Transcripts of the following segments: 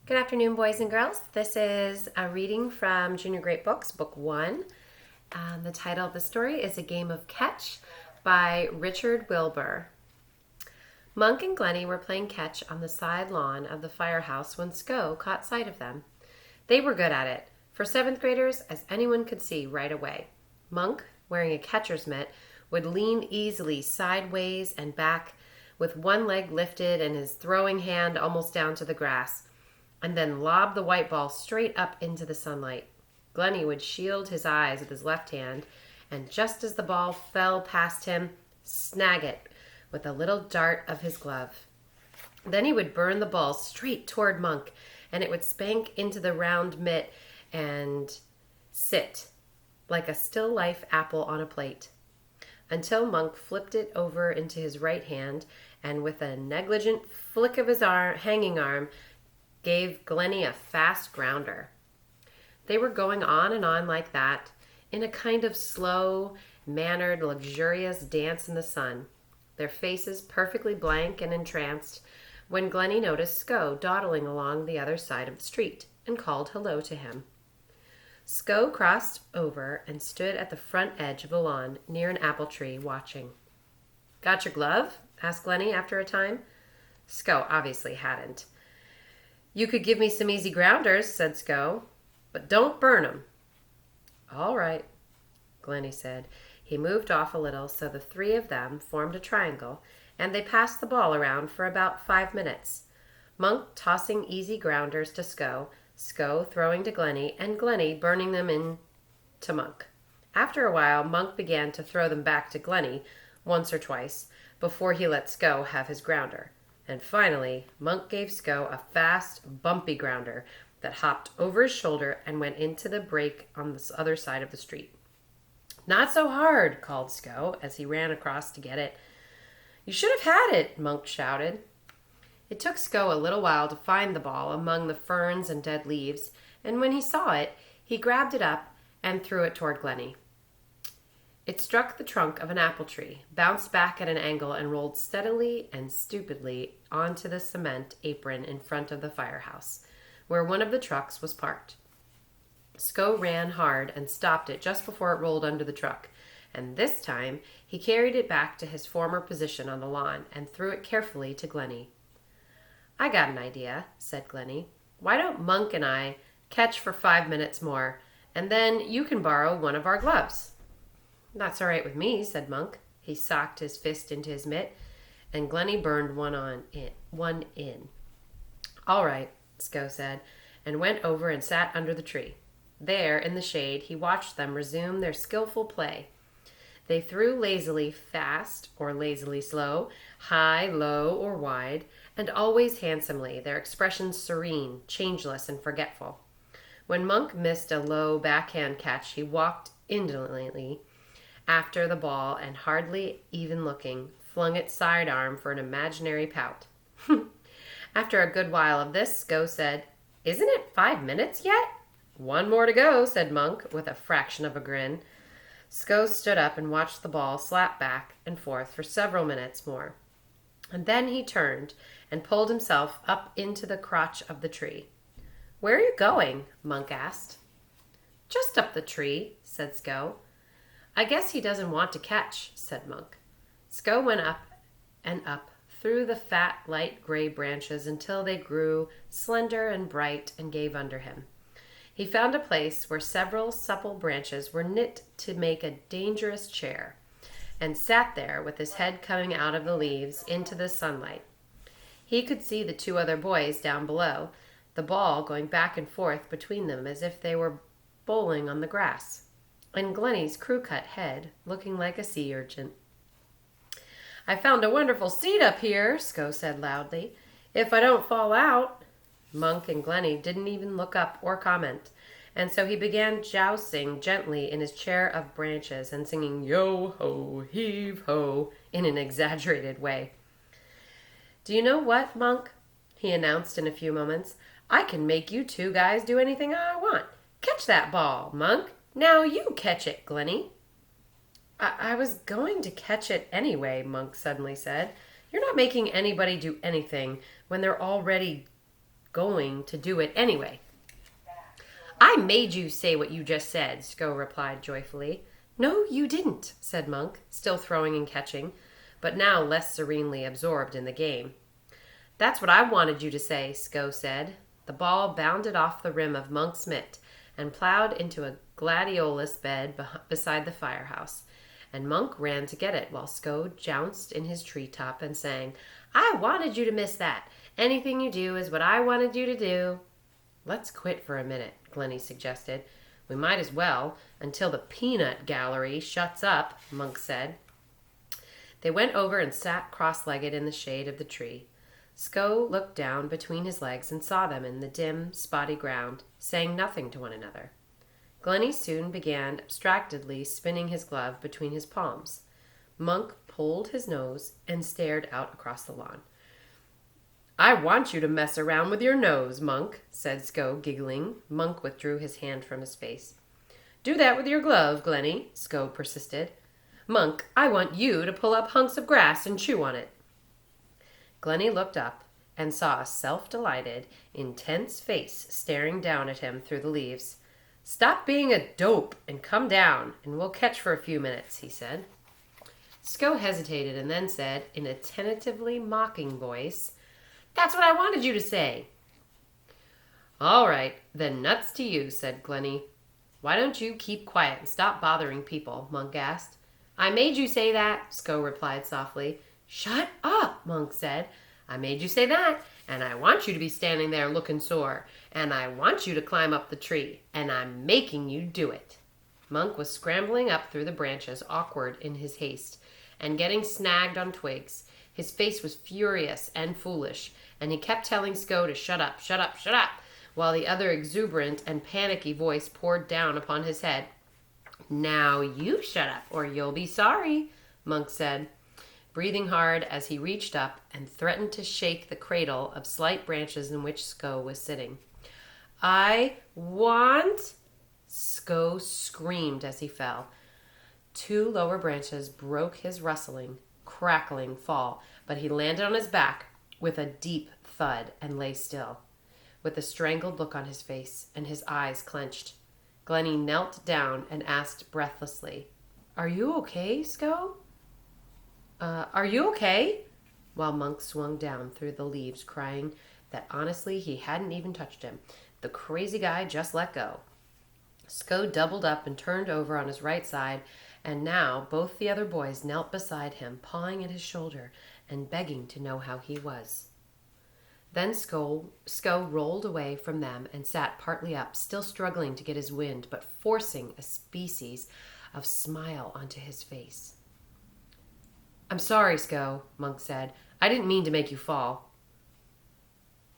Good afternoon, boys and girls. This is a reading from Junior Great Books, Book 1. The title of the story is A Game of Catch by Richard Wilbur. Monk and Glennie were playing catch on the side lawn of the firehouse when Sco caught sight of them. They were good at it, for seventh graders, as anyone could see right away. Monk, wearing a catcher's mitt, would lean easily sideways and back with one leg lifted and his throwing hand almost down to the grass, and then lob the white ball straight up into the sunlight. Glennie would shield his eyes with his left hand, and just as the ball fell past him, snag it with a little dart of his glove. Then he would burn the ball straight toward Monk, and it would spank into the round mitt and sit like a still life apple on a plate, until Monk flipped it over into his right hand, and with a negligent flick of his hanging arm, gave Glennie a fast grounder. They were going on and on like that, in a kind of slow-mannered, luxurious dance in the sun, their faces perfectly blank and entranced, when Glennie noticed Sco dawdling along the other side of the street and called hello to him. Sco crossed over and stood at the front edge of the lawn near an apple tree, watching. "Got your glove?" asked Glennie after a time. Sco obviously hadn't. "You could give me some easy grounders," said Sco, "but don't burn 'em." "All right," Glennie said. He moved off a little so the three of them formed a triangle, and they passed the ball around for about 5 minutes. Monk tossing easy grounders to Sco, Sco throwing to Glennie, and Glennie burning them in to Monk. After a while, Monk began to throw them back to Glennie once or twice before he let Sco have his grounder. And finally, Monk gave Sco a fast, bumpy grounder that hopped over his shoulder and went into the break on the other side of the street. "Not so hard," called Sco as he ran across to get it. "You should have had it," Monk shouted. It took Sco a little while to find the ball among the ferns and dead leaves, and when he saw it, he grabbed it up and threw it toward Glennie. It struck the trunk of an apple tree, bounced back at an angle, and rolled steadily and stupidly onto the cement apron in front of the firehouse, where one of the trucks was parked. Sco ran hard and stopped it just before it rolled under the truck, and this time he carried it back to his former position on the lawn and threw it carefully to Glennie. "I got an idea," said Glennie. "Why don't Monk and I catch for 5 minutes more, and then you can borrow one of our gloves?" "That's all right with me," said Monk. He socked his fist into his mitt, and Glennie burned one in. "All right," Sco said, and went over and sat under the tree. There, in the shade, he watched them resume their skillful play. They threw lazily fast or lazily slow, high, low, or wide, and always handsomely, their expressions serene, changeless, and forgetful. When Monk missed a low backhand catch, he walked indolently after the ball and, hardly even looking, flung its sidearm for an imaginary pout. After a good while of this, Sco said, "Isn't it 5 minutes yet?" "One more to go," said Monk, with a fraction of a grin. Sco stood up and watched the ball slap back and forth for several minutes more. And then he turned and pulled himself up into the crotch of the tree. "Where are you going?" Monk asked. "Just up the tree," said Sco. "I guess he doesn't want to catch," said Monk. Sco went up and up through the fat, light gray branches until they grew slender and bright and gave under him. He found a place where several supple branches were knit to make a dangerous chair, and sat there with his head coming out of the leaves into the sunlight. He could see the 2 other boys down below, the ball going back and forth between them as if they were bowling on the grass, and Glennie's crew-cut head looking like a sea urchin. "I found a wonderful seat up here," Sco said loudly. "If I don't fall out." Monk and Glennie didn't even look up or comment, and so he began jousting gently in his chair of branches and singing "Yo-ho, heave-ho" in an exaggerated way. "Do you know what, Monk?" he announced in a few moments. "I can make you 2 guys do anything I want. Catch that ball, Monk. Now you catch it, Glennie." I was going to catch it anyway," Monk suddenly said. "You're not making anybody do anything when they're already going to do it anyway. I made you say what you just said, Sko replied joyfully. No, you didn't, said Monk, still throwing and catching, but now less serenely absorbed in the game. That's what I wanted you to say, Sko said. The ball bounded off the rim of Monk's mitt and plowed into a gladiolus bed beside the firehouse, and Monk ran to get it while Sko jounced in his treetop and sang, I wanted you to miss that. Anything you do is what I wanted you to do. Let's quit for a minute, Glennie suggested. We might as well, until the peanut gallery shuts up, Monk said. They went over and sat cross-legged in the shade of the tree. Sko looked down between his legs and saw them in the dim, spotty ground, saying nothing to one another. Glennie soon began abstractedly spinning his glove between his palms. Monk pulled his nose and stared out across the lawn. I want you to mess around with your nose, Monk, said Sko, giggling. Monk withdrew his hand from his face. Do that with your glove, Glennie, Sko persisted. Monk, I want you to pull up hunks of grass and chew on it. Glennie looked up and saw a self-delighted, intense face staring down at him through the leaves. Stop being a dope and come down, and we'll catch for a few minutes, he said. Sko hesitated and then said, in a tentatively mocking voice, That's what I wanted you to say. All right, then nuts to you, said Glennie. Why don't you keep quiet and stop bothering people, Monk asked. I made you say that, Sko replied softly. Shut up, Monk said. I made you say that, and I want you to be standing there looking sore, and I want you to climb up the tree, and I'm making you do it. Monk was scrambling up through the branches, awkward in his haste, and getting snagged on twigs. His face was furious and foolish, and he kept telling Sko to shut up, shut up, shut up, while the other exuberant and panicky voice poured down upon his head. Now you shut up, or you'll be sorry, Monk said, breathing hard as he reached up and threatened to shake the cradle of slight branches in which Sko was sitting. I want... Sko screamed as he fell. Two lower branches broke his rustling, crackling fall, but he landed on his back with a deep thud and lay still, with a strangled look on his face and his eyes clenched. Glennie knelt down and asked breathlessly, Are you okay, Sko? Are you okay? While Monk swung down through the leaves, crying that honestly he hadn't even touched him. The crazy guy just let go. Sko doubled up and turned over on his right side, and now both the other boys knelt beside him, pawing at his shoulder and begging to know how he was. Then Sko rolled away from them and sat partly up, still struggling to get his wind, but forcing a species of smile onto his face. I'm sorry, Sko, Monk said. I didn't mean to make you fall.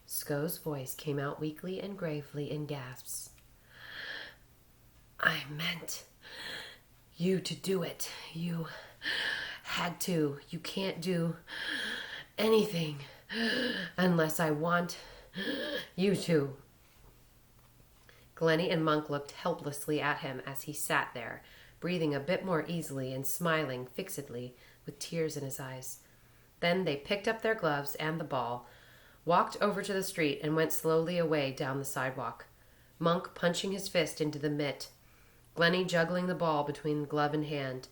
Sko's voice came out weakly and gravely in gasps. I meant you to do it. You had to. You can't do anything unless I want you to. Glennie and Monk looked helplessly at him as he sat there, breathing a bit more easily and smiling fixedly with tears in his eyes. Then they picked up their gloves and the ball, walked over to the street, and went slowly away down the sidewalk, Monk punching his fist into the mitt, Glennie juggling the ball between glove and hand.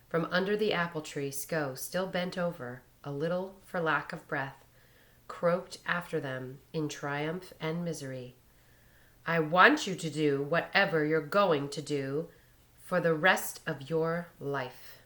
From under the apple tree, Sko, still bent over, a little for lack of breath, croaked after them in triumph and misery. I want you to do whatever you're going to do for the rest of your life.